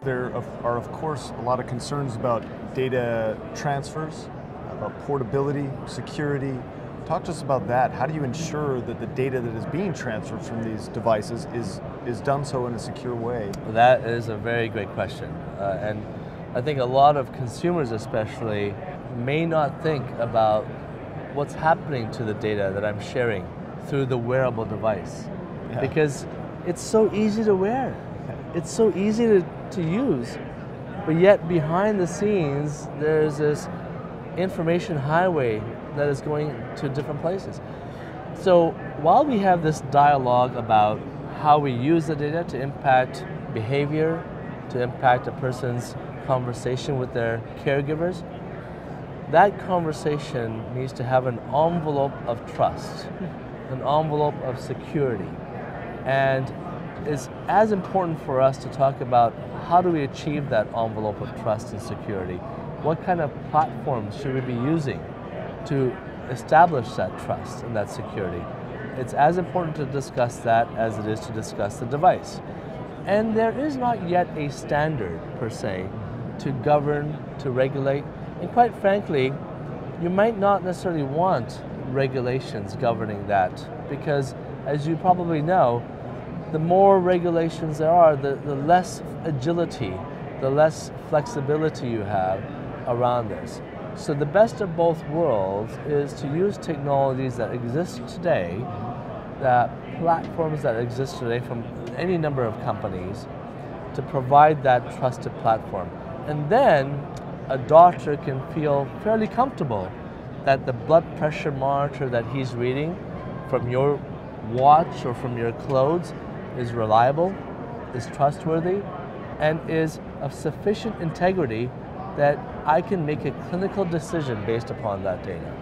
There are, of course, a lot of concerns about data transfers, about portability, security. Talk to us about that. How do you ensure that the data that is being transferred from these devices is done so in a secure way? That is a very great question. And I think a lot of consumers especially may not think about what's happening to the data that I'm sharing through the wearable device. Yeah. Because it's so easy to wear. It's so easy to use. But yet behind the scenes, there's this information highway that is going to different places. So while we have this dialogue about how we use the data to impact behavior, to impact a person's conversation with their caregivers, that conversation needs to have an envelope of trust, an envelope of security. And it's as important for us to talk about how do we achieve that envelope of trust and security. What kind of platforms should we be using to establish that trust and that security? It's as important to discuss that as it is to discuss the device. And there is not yet a standard, per se, to govern, to regulate. And quite frankly, you might not necessarily want regulations governing that, because as you probably know, the more regulations there are, the less agility, the less flexibility you have around this. So the best of both worlds is to use technologies that exist today, that platforms that exist today from any number of companies, to provide that trusted platform. And then a doctor can feel fairly comfortable that the blood pressure monitor that he's reading from your watch or from your clothes is reliable, is trustworthy, and is of sufficient integrity that I can make a clinical decision based upon that data.